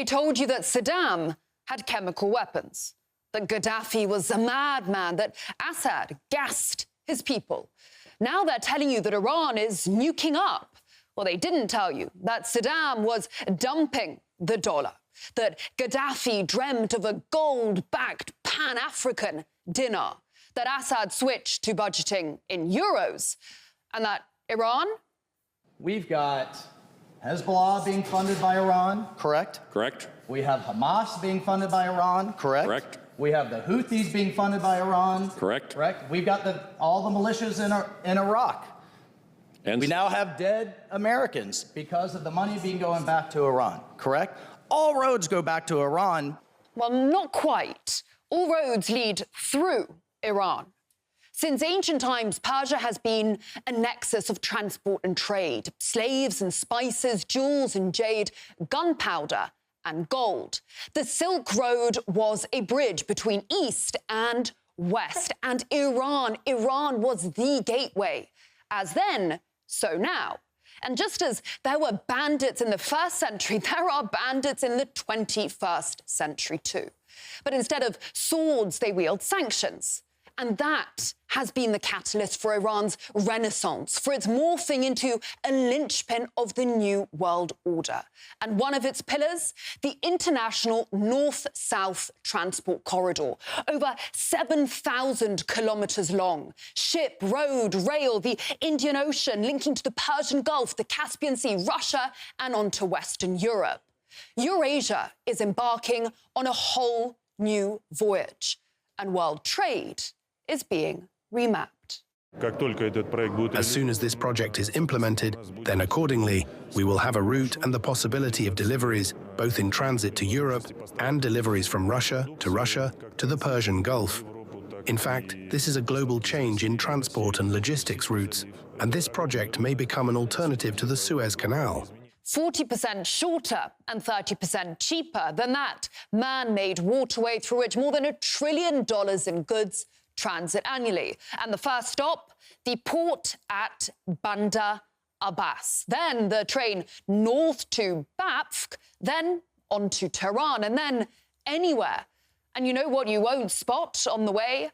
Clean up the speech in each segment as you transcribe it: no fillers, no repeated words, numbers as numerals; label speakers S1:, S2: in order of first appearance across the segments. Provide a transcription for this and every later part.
S1: I told you that Saddam had chemical weapons, that Gaddafi was a madman, that Assad gassed his people. Now they're telling you that Iran is nuking up. Well, they didn't tell you that Saddam was dumping the dollar, that Gaddafi dreamt of a gold-backed Pan-African dinar, that Assad switched to budgeting in euros, and that Iran?
S2: We've got Hezbollah being funded by Iran, correct?
S3: Correct.
S2: We have Hamas being funded by Iran, correct?
S3: Correct.
S2: We have the Houthis being funded by Iran,
S3: Correct.
S2: correct? We've got all the militias in Iraq.
S3: And
S2: we now have dead Americans because of the money being going back to Iran, correct? All roads go back to Iran.
S1: Well, not quite. All roads lead through Iran. Since ancient times, Persia has been a nexus of transport and trade. Slaves and spices, jewels and jade, gunpowder and gold. The Silk Road was a bridge between East and West. And Iran was the gateway. As then, so now. And just as there were bandits in the 1st century, there are bandits in the 21st century too. But instead of swords, they wield sanctions. And that has been the catalyst for Iran's renaissance, for its morphing into a linchpin of the new world order. And one of its pillars, the international north-south transport corridor, over 7,000 kilometers long. Ship, road, rail, the Indian Ocean linking to the Persian Gulf, the Caspian Sea, Russia, and onto Western Europe. Eurasia is embarking on a whole new voyage, and world trade is being remapped.
S4: As soon as this project is implemented, then accordingly, we will have a route and the possibility of deliveries both in transit to Europe and deliveries from Russia to the Persian Gulf. In fact, this is a global change in transport and logistics routes, and this project may become an alternative to the Suez Canal.
S1: 40% shorter and 30% cheaper than that man-made waterway through which more than $1 trillion in goods transit annually. And the first stop, the port at Bandar Abbas. Then the train north to Bafq, then on to Tehran, and then anywhere. And you know what you won't spot on the way?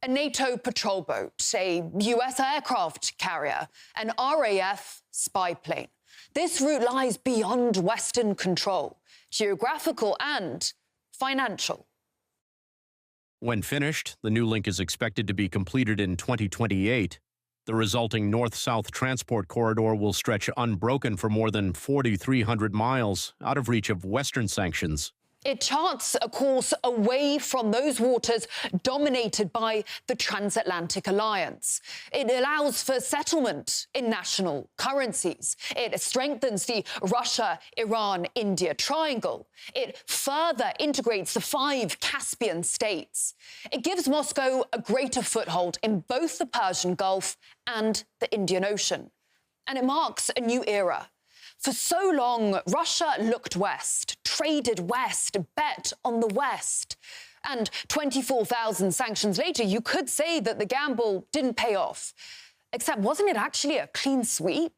S1: A NATO patrol boat, a US aircraft carrier, an RAF spy plane. This route lies beyond Western control, geographical and financial.
S5: When finished, the new link is expected to be completed in 2028. The resulting north-south transport corridor will stretch unbroken for more than 4,300 miles, out of reach of Western sanctions.
S1: It charts a course away from those waters dominated by the transatlantic alliance. It allows for settlement in national currencies. It strengthens the Russia-Iran-India triangle. It further integrates the 5 Caspian states. It gives Moscow a greater foothold in both the Persian Gulf and the Indian Ocean. And it marks a new era. For so long, Russia looked west, traded west, bet on the West. And 24,000 sanctions later, you could say that the gamble didn't pay off. Except wasn't it actually a clean sweep?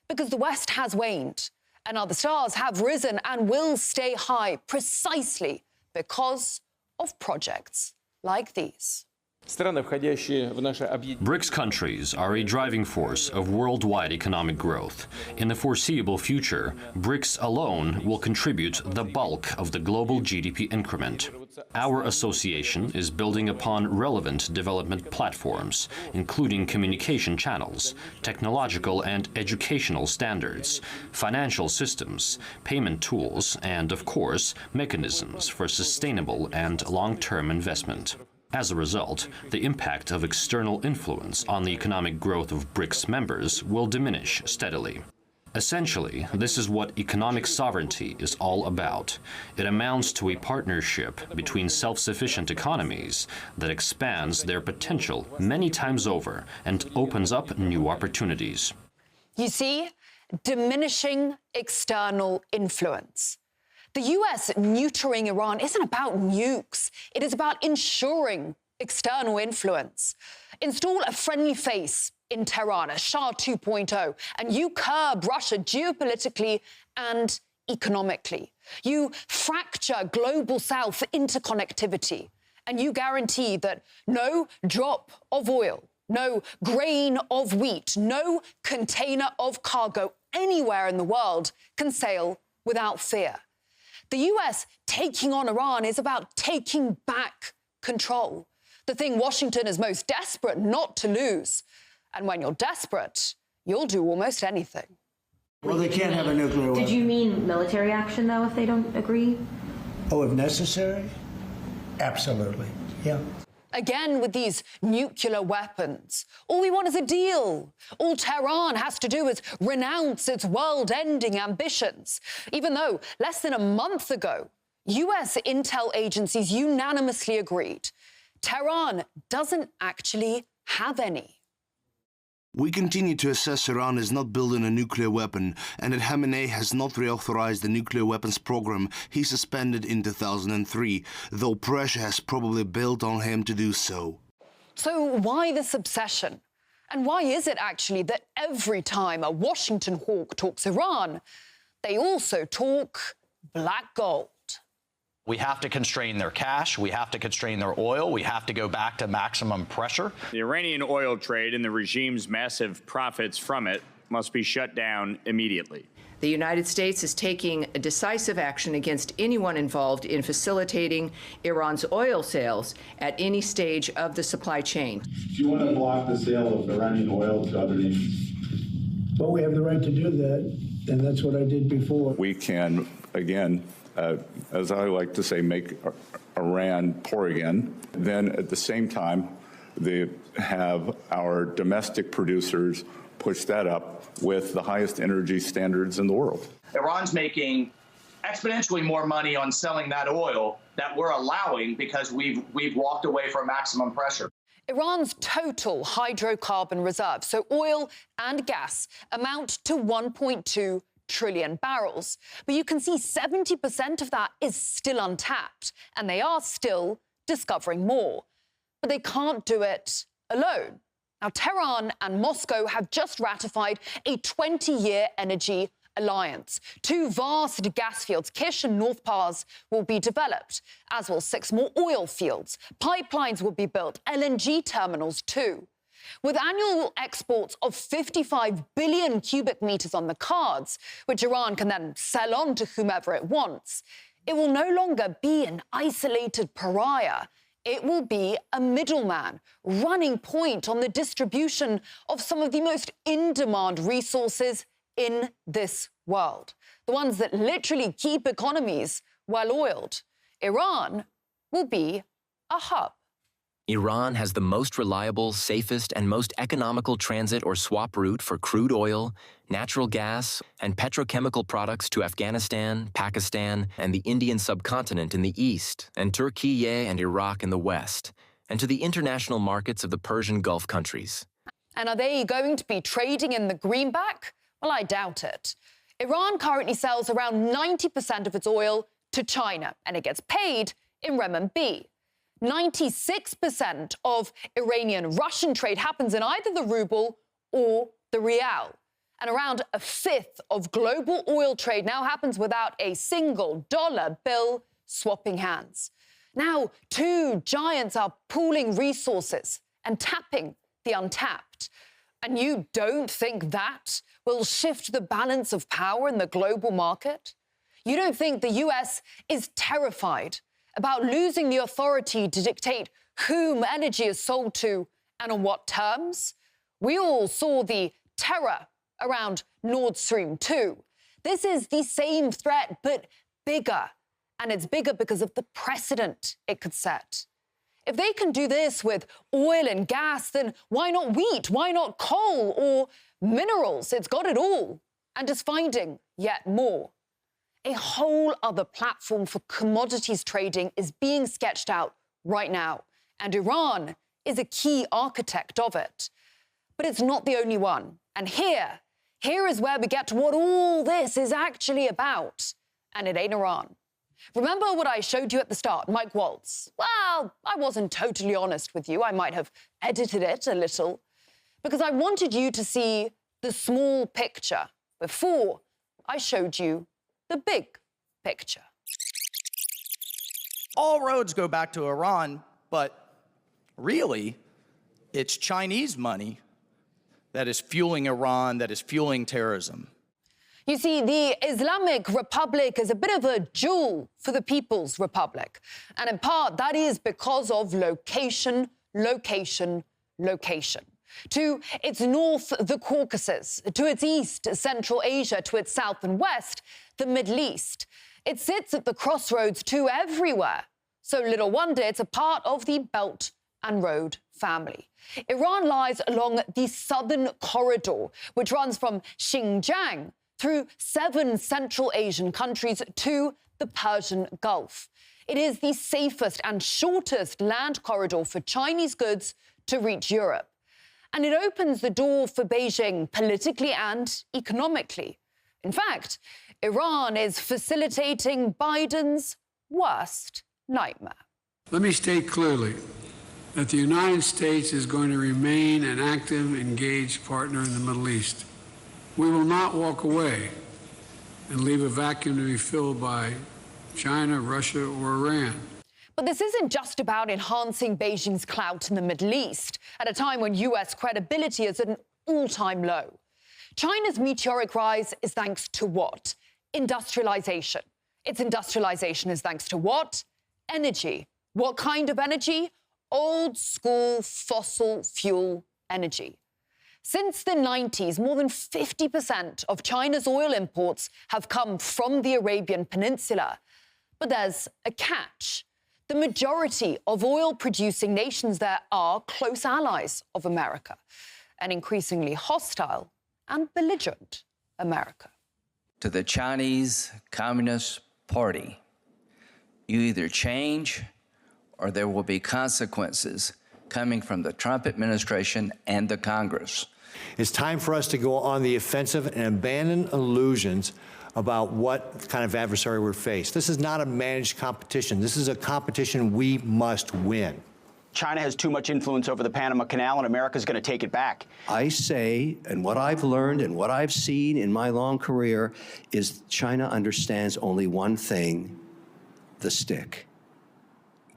S1: Because the West has waned, and other stars have risen and will stay high precisely because of projects like these.
S6: BRICS countries are a driving force of worldwide economic growth. In the foreseeable future, BRICS alone will contribute the bulk of the global GDP increment. Our association is building upon relevant development platforms, including communication channels, technological and educational standards, financial systems, payment tools, and, of course, mechanisms for sustainable and long-term investment. As a result, the impact of external influence on the economic growth of BRICS members will diminish steadily. Essentially, this is what economic sovereignty is all about. It amounts to a partnership between self-sufficient economies that expands their potential many times over and opens up new opportunities.
S1: You see, diminishing external influence. The US neutering Iran isn't about nukes. It is about ensuring external influence. Install a friendly face in Tehran, a Shah 2.0, and you curb Russia geopolitically and economically. You fracture global South interconnectivity, and you guarantee that no drop of oil, no grain of wheat, no container of cargo anywhere in the world can sail without fear. The US taking on Iran is about taking back control, the thing Washington is most desperate not to lose. And when you're desperate, you'll do almost anything.
S3: Well, they can't have a nuclear weapon.
S7: Did you mean military action, though, if they don't agree?
S3: Oh, if necessary? Absolutely, yeah.
S1: Again, with these nuclear weapons, all we want is a deal. All Tehran has to do is renounce its world-ending ambitions, even though less than a month ago, US intel agencies unanimously agreed Tehran doesn't actually have any.
S8: We continue to assess Iran as not building a nuclear weapon, and that Khamenei has not reauthorized the nuclear weapons program he suspended in 2003, though pressure has probably built on him to do so.
S1: So why this obsession? And why is it actually that every time a Washington hawk talks Iran, they also talk black gold?
S2: We have to constrain their cash. We have to constrain their oil. We have to go back to maximum pressure.
S9: The Iranian oil trade and the regime's massive profits from it must be shut down immediately.
S10: The United States is taking decisive action against anyone involved in facilitating Iran's oil sales at any stage of the supply chain.
S11: Do you want to block the sale of Iranian oil to other nations?
S3: Well, we have the right to do that, and that's what I did before.
S11: We can, again, as I like to say, make Iran poor again. Then at the same time, they have our domestic producers push that up with the highest energy standards in the world.
S2: Iran's making exponentially more money on selling that oil that we're allowing because we've walked away from maximum pressure.
S1: Iran's total hydrocarbon reserves, so oil and gas, amount to 1.2 trillion barrels. But you can see 70% of that is still untapped, and they are still discovering more. But they can't do it alone. Now, Tehran and Moscow have just ratified a 20-year energy alliance. 2 vast gas fields, Kish and North Pars, will be developed, as will 6 more oil fields. Pipelines will be built, LNG terminals too. With annual exports of 55 billion cubic meters on the cards, which Iran can then sell on to whomever it wants, it will no longer be an isolated pariah. It will be a middleman, running point on the distribution of some of the most in-demand resources in this world, the ones that literally keep economies well-oiled. Iran will be a hub.
S12: Iran has the most reliable, safest, and most economical transit or swap route for crude oil, natural gas, and petrochemical products to Afghanistan, Pakistan, and the Indian subcontinent in the east, and Turkey and Iraq in the west, and to the international markets of the Persian Gulf countries.
S1: And are they going to be trading in the greenback? Well, I doubt it. Iran currently sells around 90% of its oil to China, and it gets paid in renminbi. 96% of Iranian-Russian trade happens in either the ruble or the rial. And around a fifth of global oil trade now happens without a single dollar bill swapping hands. Now, 2 giants are pooling resources and tapping the untapped. And you don't think that will shift the balance of power in the global market? You don't think the US is terrified about losing the authority to dictate whom energy is sold to and on what terms? We all saw the terror around Nord Stream 2. This is the same threat, but bigger. And it's bigger because of the precedent it could set. If they can do this with oil and gas, then why not wheat? Why not coal or minerals? It's got it all and is finding yet more. A whole other platform for commodities trading is being sketched out right now, and Iran is a key architect of it. But it's not the only one. And here is where we get to what all this is actually about. And it ain't Iran. Remember what I showed you at the start, Mike Waltz? Well, I wasn't totally honest with you. I might have edited it a little, because I wanted you to see the small picture before I showed you the big picture.
S2: All roads go back to Iran, but really, it's Chinese money that is fueling Iran, that is fueling terrorism.
S1: You see, the Islamic Republic is a bit of a jewel for the People's Republic. And in part, that is because of location, location, location. To its north, the Caucasus. To its east, Central Asia. To its south and west, the Middle East. It sits at the crossroads to everywhere. So little wonder it's a part of the Belt and Road family. Iran lies along the southern corridor, which runs from Xinjiang through 7 Central Asian countries to the Persian Gulf. It is the safest and shortest land corridor for Chinese goods to reach Europe. And it opens the door for Beijing politically and economically. In fact, Iran is facilitating Biden's worst nightmare.
S13: Let me state clearly that the United States is going to remain an active, engaged partner in the Middle East. We will not walk away and leave a vacuum to be filled by China, Russia, or Iran.
S1: But this isn't just about enhancing Beijing's clout in the Middle East at a time when U.S. credibility is at an all-time low. China's meteoric rise is thanks to what? Industrialization. Its industrialization is thanks to what? Energy. What kind of energy? Old-school fossil fuel energy. Since the 90s, more than 50% of China's oil imports have come from the Arabian Peninsula. But there's a catch. The majority of oil-producing nations there are close allies of America, an increasingly hostile and belligerent America.
S14: To the Chinese Communist Party, you either change or there will be consequences coming from the Trump administration and the Congress.
S15: It's time for us to go on the offensive and abandon illusions about what kind of adversary we're faced. This is not a managed competition. This is a competition we must win.
S16: China has too much influence over the Panama Canal, and America's going to take it back.
S17: I say, and what I've learned and what I've seen in my long career, is China understands only one thing: the stick.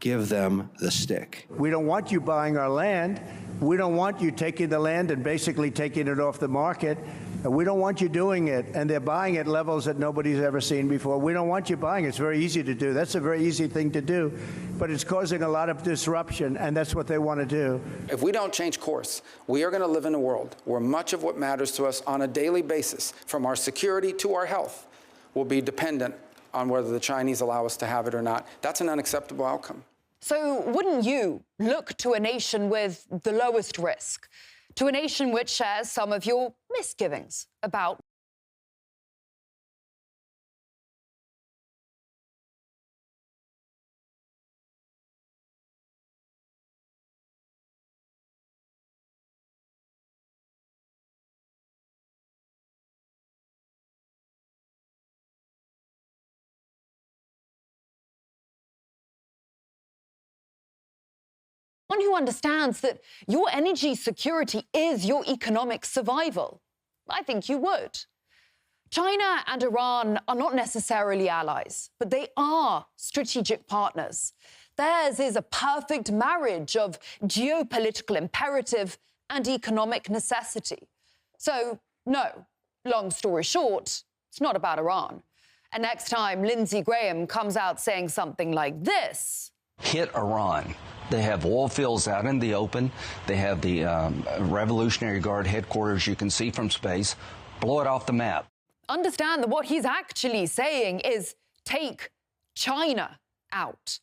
S17: Give them the stick.
S3: We don't want you buying our land. We don't want you taking the land and basically taking it off the market. We don't want you doing it, and they're buying at levels that nobody's ever seen before. We don't want you buying. It's very easy to do. That's a very easy thing to do, but it's causing a lot of disruption, and that's what they want to do.
S18: If we don't change course, we are going to live in a world where much of what matters to us on a daily basis, from our security to our health, will be dependent on whether the Chinese allow us to have it or not. That's an unacceptable outcome.
S1: So wouldn't you look to a nation with the lowest risk, to a nation which shares some of your misgivings about one who understands that your energy security is your economic survival? I think you would. China and Iran are not necessarily allies, but they are strategic partners. Theirs is a perfect marriage of geopolitical imperative and economic necessity. So, no, long story short, it's not about Iran. And next time Lindsey Graham comes out saying something like this:
S19: hit Iran. They have oil fields out in the open. They have the Revolutionary Guard headquarters you can see from space. Blow it off the map.
S1: Understand that what he's actually saying is take China out.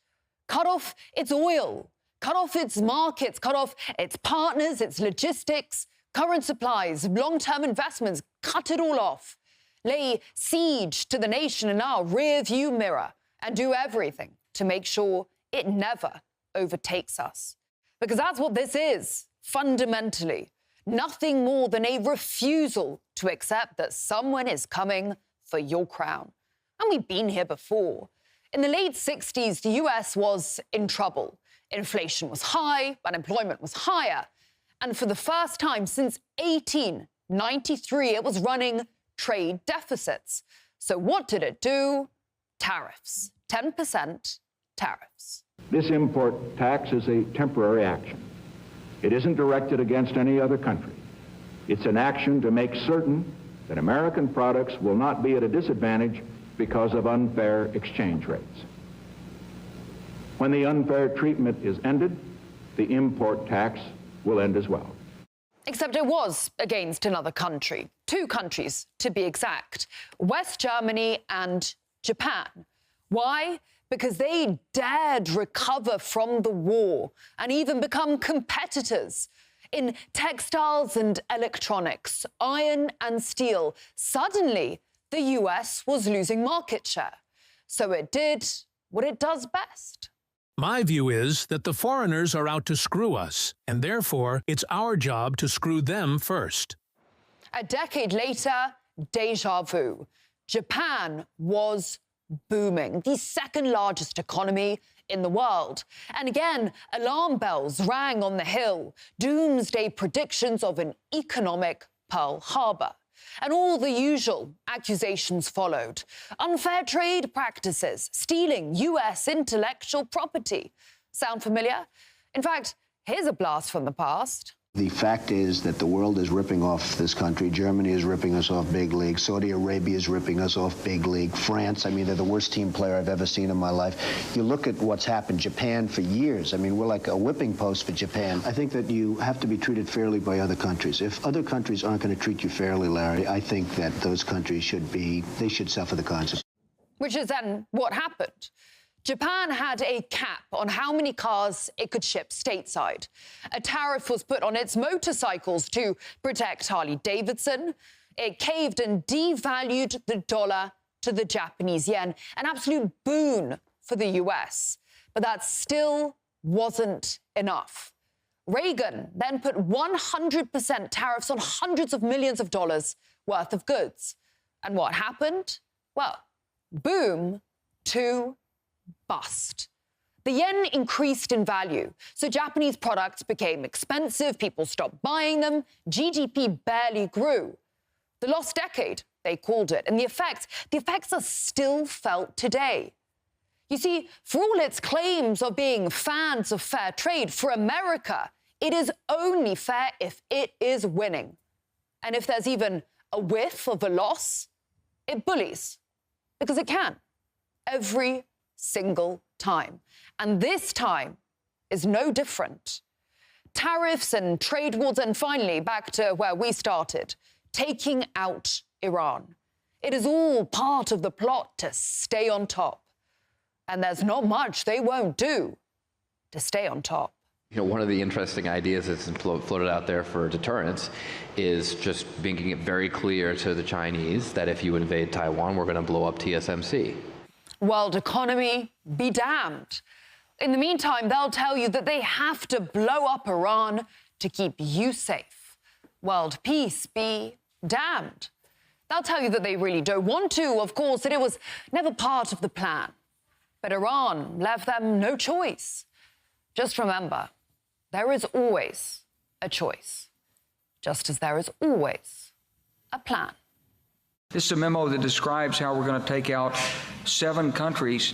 S1: Cut off its oil. Cut off its markets. Cut off its partners, its logistics, current supplies, long-term investments. Cut it all off. Lay siege to the nation in our rear-view mirror and do everything to make sure it never overtakes us. Because that's what this is, fundamentally. Nothing more than a refusal to accept that someone is coming for your crown. And we've been here before. In the late 60s, the US was in trouble. Inflation was high, unemployment was higher. And for the first time since 1893, it was running trade deficits. So what did it do? Tariffs. 10% tariffs.
S20: This import tax is a temporary action. It isn't directed against any other country. It's an action to make certain that American products will not be at a disadvantage because of unfair exchange rates. When the unfair treatment is ended, the import tax will end as well.
S1: Except it was against another country. 2 countries, to be exact. West Germany and Japan. Why? Because they dared recover from the war and even become competitors in textiles and electronics, iron and steel. Suddenly, the US was losing market share. So it did what it does best.
S21: My view is that the foreigners are out to screw us, and therefore it's our job to screw them first.
S1: A decade later, déjà vu. Japan was booming, the second largest economy in the world. And again, alarm bells rang on the Hill, doomsday predictions of an economic Pearl Harbor. And all the usual accusations followed. Unfair trade practices, stealing US intellectual property. Sound familiar? In fact, here's a blast from the past.
S22: The fact is that the world is ripping off this country. Germany is ripping us off big league. Saudi Arabia is ripping us off big league. France, I mean, they're the worst team player I've ever seen in my life. You look at what's happened. Japan for years. I mean, we're like a whipping post for Japan. I think that you have to be treated fairly by other countries. If other countries aren't going to treat you fairly, Larry, I think that those countries should suffer the consequences.
S1: Which is then what happened. Japan had a cap on how many cars it could ship stateside. A tariff was put on its motorcycles to protect Harley-Davidson. It caved and devalued the dollar to the Japanese yen, an absolute boon for the US. But that still wasn't enough. Reagan then put 100% tariffs on hundreds of millions of dollars worth of goods. And what happened? Well, boom to bust. The yen increased in value, so Japanese products became expensive, people stopped buying them, GDP barely grew. The lost decade, they called it, and the effects are still felt today. You see, for all its claims of being fans of fair trade, for America, it is only fair if it is winning. And if there's even a whiff of a loss, it bullies, because it can, every single time. And this time is no different. Tariffs and trade wars, and finally, back to where we started, taking out Iran. It is all part of the plot to stay on top. And there's not much they won't do to stay on top.
S23: You know, one of the interesting ideas that's floated out there for deterrence is just making it very clear to the Chinese that if you invade Taiwan, we're going to blow up TSMC.
S1: World economy be damned. In the meantime, they'll tell you that they have to blow up Iran to keep you safe. World peace be damned. They'll tell you that they really don't want to, of course, that it was never part of the plan. But Iran left them no choice. Just remember, there is always a choice, just as there is always a plan.
S24: This is a memo that describes how we're going to take out 7 countries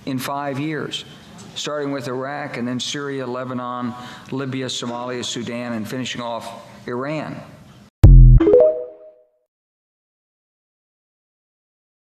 S24: in 5 years, starting with Iraq and then Syria, Lebanon, Libya, Somalia, Sudan, and finishing off Iran.